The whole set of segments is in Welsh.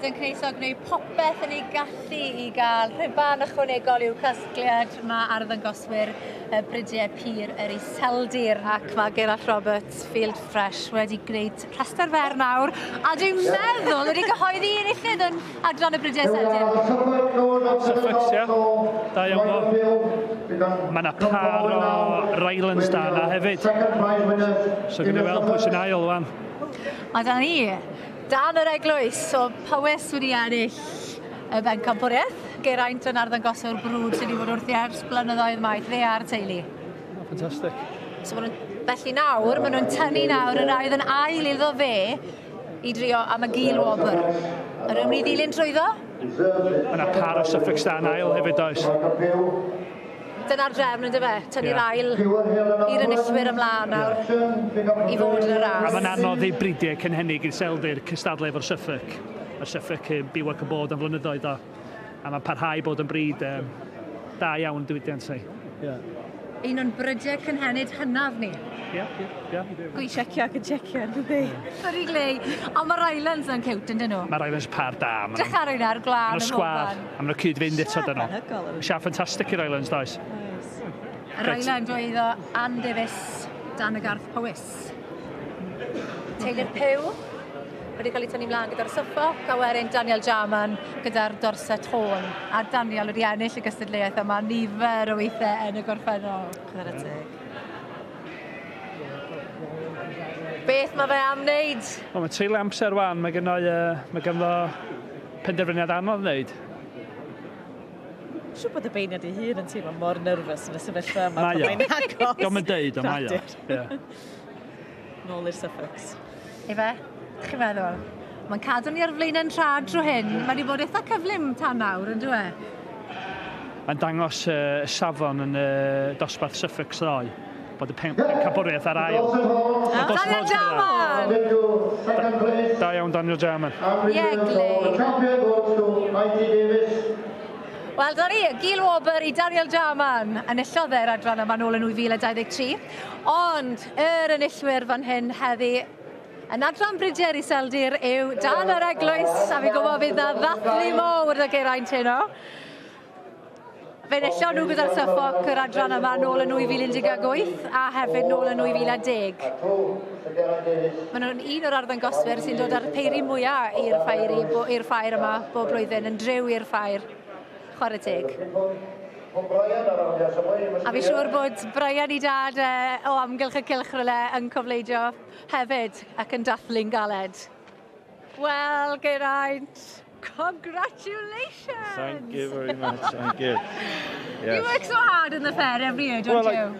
yn cneisog gwneud popeth yn ei gallu I gael rhyban ychwanegol i'w casgliad. Mae arddangoswyr Bridiau Pur Iseldir ac mae Gerald Roberts Field Fresh wedi gwneud rhestr fer nawr a dwi'n meddwl wedi cyhoeddi enillydd yn adran y Bridiau Iseldir. Suffolks, ia. Da iawn o. Mae yna par o Rylands da yna hefyd. So gwneud weld pwy sy'n ail wan. A da ni, dan yr eglwys, so Powys wedi ennill y Pencampwriaeth. Geraint yn arddangoswr brwd sydd wedi bod wrthi ers blynyddoedd maith, fe a'r teulu. Ffantastig. So maen nhw'n felly nawr, maen nhw'n tynnu nawr yn aidd yn ail iddo fe I drio am y gil wobr. Yn rhywun I ddilyn trwyddo? Mae yna par o Suffolks da yn ail hefyd oes. Dyna'r drefn yn dyfe, tynnu'r ail i'r enillwyr ymlaen nawr I fod yn y ras. A mae'n anodd I Bridiau cynhennig Iseldir cystadlu efo'r Suffolk. Mae Suffolk yn byw ac yn bod am flynyddoedd o. A mae'n parhau bod yn bryd da iawn diwydiant ni. Un o'n Bridiau cynhenid hynaf ni. Ie. Gwy checio ac yn checio, yn dwi. Sorry glei. A mae Rylands yn cewt yn dyn nhw. Mae Rylands par da. Drach ar un ar glân yn hofan. A maen nhw cyd-fynd eto dyn nhw. Siap ffantastig I Rylands, does? Ryland oedd o Ann Davies dan y garth Powys. Teulu'r Pew wedi cael ei tynnu mlaen gyda'r Suffolk a wedyn Daniel Jarman gyda'r Dorset Hôn. A Daniel wedi ennill y gystadleuaeth yma nifer o weithiau yn y gorffennol. Chwarae teg. Beth mae fe am wneud? Mae teulu amser wan, mae gynno penderfyniad anodd wneud. Siw bod y beiniad I hun yn teimlo mor nerfus yn y sefyllfa yma. Mae o. Diolch yn deud, o mae o. Nôl i'r Suffolks. Efe, chi'n meddwl? Mae'n cadw ni ar flaen trad drwy hyn. Mae wedi bod eitha cyflym tan nawr, yn dwi? Mae'n dangos safon yn dosbarth Suffolks ddoe. Bod y Pencampwriaeth ar ail. Daniel Jarman! Da iawn Daniel Jarman. Ie, glei. Wel, da ni, gil wobr I Daniel Jarman. Enillodd e'r adran yma nôl yn 2023. Ond, enillwyr fan hyn heddi yn adran Bridiau Iseldir yw dan yr eglwys. A fi'n gwybod bydd na ddathlu mowr y Geraint heno. Fe enillodd nhw gyda'r Suffolk yr adran yma nôl yn 2018 a hefyd nôl yn 2010. Maen nhw'n un o'r arddangoswyr sy'n dod ar peiri mwyaf i'r ffair yma bob blwyddyn, yn driw i'r ffair. Chwarae teg. A fi siŵr bod Brian I dad o amgylch y cylchryle yn cofleidio hefyd ac yn dathlu'n galed. Wel, Geraint, congratulations! Thank you very much, thank you. Yes. You work so hard in the fair every year, don't you?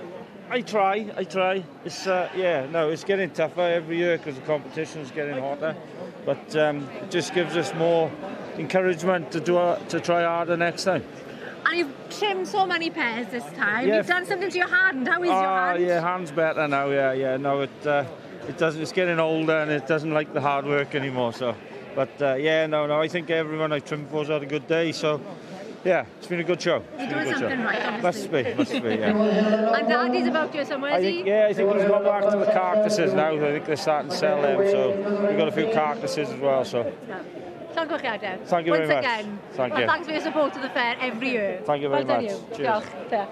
I try. It's, it's getting tougher every year because the competition's getting hotter. But it just gives us more encouragement to try harder next time. And you've trimmed so many pairs this time. Yeah. You've done something to your hand. How is your hand? Yeah, hand's better now. Yeah. No, it doesn't. It's getting older and it doesn't like the hard work anymore. So, but I think everyone I trimmed for's had a good day. So, yeah, it's been a good show. You're doing something right, honestly. Must be. Yeah. And Daddy's about to go somewhere, is he? I think he's gone back to the carcasses now. I think they're starting to sell them. So we've got a few carcasses as well. So. Thank you very much. Once again. Thank you. Thanks for your support of the fair every year. Thank you very much. Cheers. Diolch.